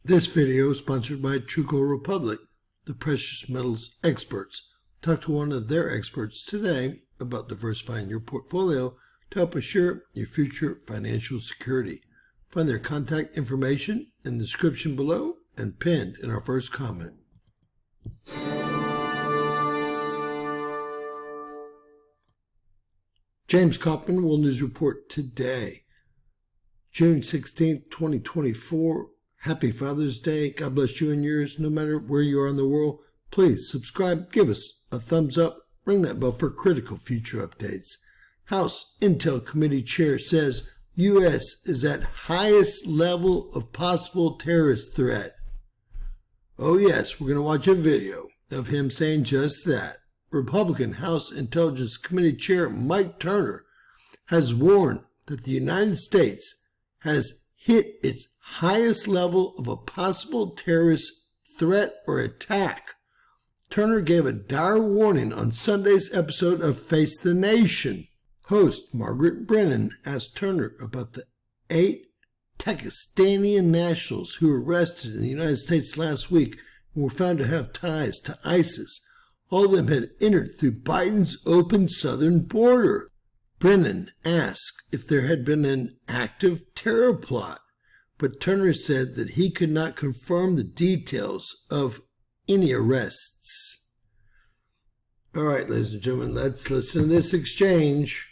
This video is sponsored by Truco Republic, the precious metals experts. Talk to one of their experts today about diversifying your portfolio to help assure your future financial security. Find their contact information in the description below and pinned in our first comment. James Kaufman, World News Report today, June 16th, 2024. Happy Father's Day. God bless you and yours, no matter where you are in the world. Please subscribe, give us a thumbs up, ring that bell for critical future updates. House Intel Committee Chair says U.S. is at highest level of possible terrorist threat. Oh yes, we're going to watch a video of him saying just that. Republican House Intelligence Committee Chair Mike Turner has warned that the United States has hit its highest level of a possible terrorist threat or attack. Turner gave a dire warning on Sunday's episode of Face the Nation. Host Margaret Brennan asked Turner about the 8 Pakistani nationals who were arrested in the United States last week and were found to have ties to ISIS. All of them had entered through Biden's open southern border. Brennan asked if there had been an active terror plot, but Turner said that he could not confirm the details of any arrests. All right, ladies and gentlemen, let's listen to this exchange.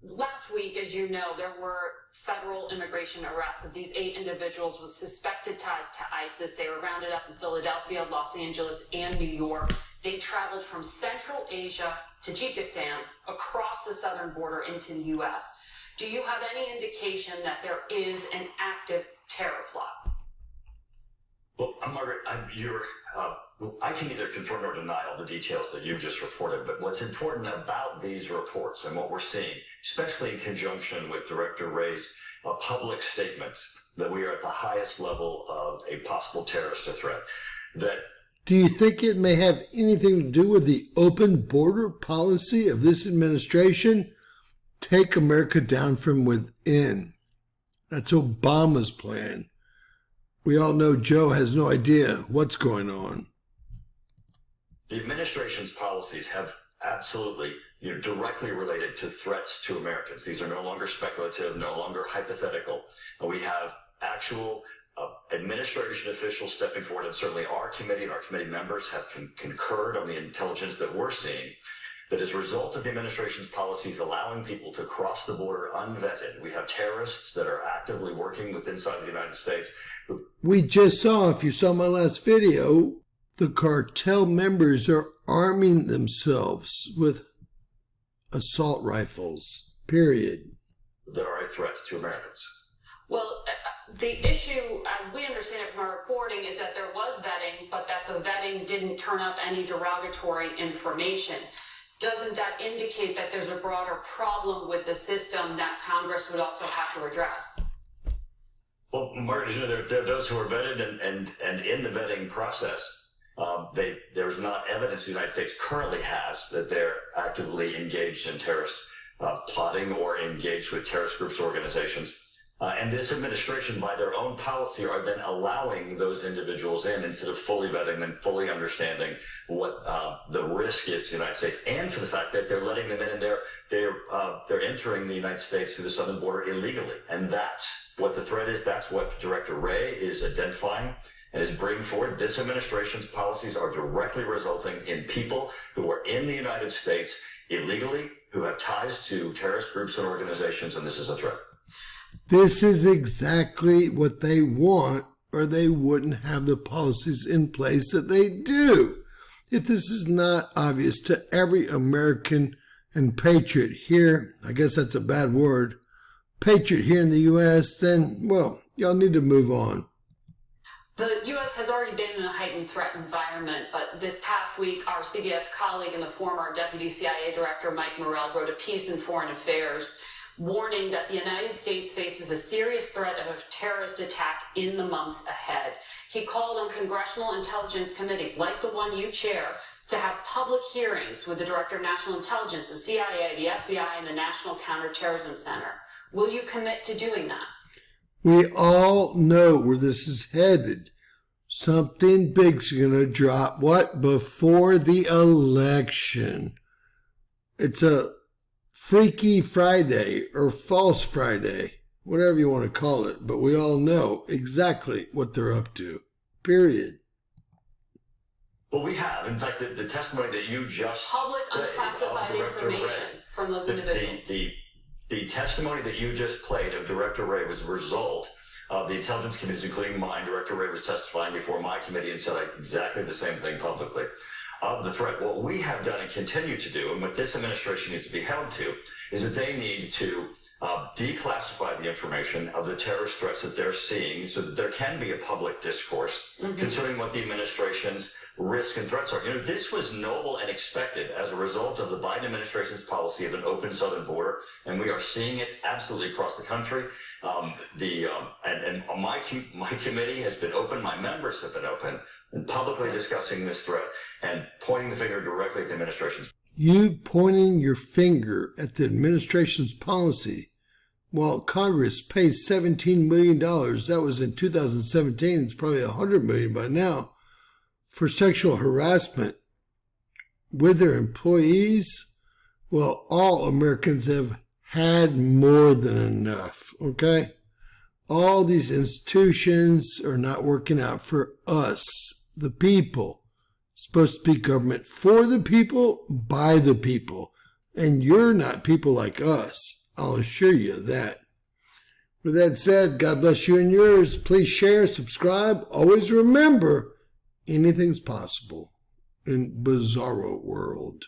Last week, as you know, there were federal immigration arrests of these 8 individuals with suspected ties to ISIS. They were rounded up in Philadelphia, Los Angeles, and New York. They traveled from Central Asia, Tajikistan, across the southern border into the U.S. Do you have any indication that there is an active terror plot? Well, Margaret, I can either confirm or deny all the details that you just reported, but what's important about these reports and what we're seeing, especially in conjunction with Director Wray's public statements that we are at the highest level of a possible terrorist threat, that do you think it may have anything to do with the open border policy of this administration? Take America down from within. That's Obama's plan. We all know Joe has no idea what's going on. The administration's policies have absolutely, directly related to threats to Americans. These are no longer speculative, no longer hypothetical. We have actual administration officials stepping forward, and certainly our committee and our committee members have concurred on the intelligence that we're seeing, that as a result of the administration's policies allowing people to cross the border unvetted, we have terrorists that are actively working inside the United States. We just saw, if you saw my last video, the cartel members are arming themselves with assault rifles, period. That are a threat to Americans. Well, the issue, as we understand it from our reporting, is that there was vetting, but that the vetting didn't turn up any derogatory information. Doesn't that indicate that there's a broader problem with the system that Congress would also have to address? Well, Margaret, there are those who are vetted, and in the vetting process, there's not evidence the United States currently has that they're actively engaged in terrorist plotting or engaged with terrorist groups or organizations. And this administration, by their own policy, are then allowing those individuals in instead of fully vetting them, fully understanding what the risk is to the United States, and for the fact that they're letting them in and they're entering the United States through the southern border illegally. And that's what the threat is. That's what Director Wray is identifying and is bringing forward. This administration's policies are directly resulting in people who are in the United States illegally, who have ties to terrorist groups and organizations, and this is a threat. This is exactly what they want, or they wouldn't have the policies in place that they do. If this is not obvious to every American and patriot here, I guess that's a bad word, patriot here in the U.S., then, well, y'all need to move on. The U.S. has already been in a heightened threat environment, but this past week, our CBS colleague and the former Deputy CIA Director Mike Morrell wrote a piece in Foreign Affairs warning that the United States faces a serious threat of a terrorist attack in the months ahead. He called on congressional intelligence committees, like the one you chair, to have public hearings with the Director of National Intelligence, the CIA, the FBI, and the National Counterterrorism Center. Will you commit to doing that? We all know where this is headed. Something big's going to drop. What? Before the election. It's a Freaky Friday or False Friday, whatever you want to call it. But we all know exactly what they're up to. Period. Well, we have. In fact, the testimony that you just Public unclassified information from those individuals. The testimony that you just played of Director Wray was a result of the intelligence committees, including mine. Director Wray was testifying before my committee and said exactly the same thing publicly of the threat. What we have done and continue to do, and what this administration needs to be held to, is that they need to declassify the information of the terrorist threats that they're seeing so that there can be a public discourse concerning what the administration's risks and threats are. You know, this was noble and expected as a result of the Biden administration's policy of an open southern border, and we are seeing it absolutely across the country. My committee has been open, my members have been open, and publicly discussing this threat and pointing the finger directly at the administration's. You pointing your finger at the administration's policy while Congress pays $17 million, that was in 2017, it's probably $100 million by now, for sexual harassment with their employees. Well, all Americans have had more than enough, okay? All these institutions are not working out for us, the people. It's supposed to be government for the people, by the people. And you're not people like us. I'll assure you of that. With that said, God bless you and yours. Please share, subscribe. Always remember, anything's possible in Bizarro World.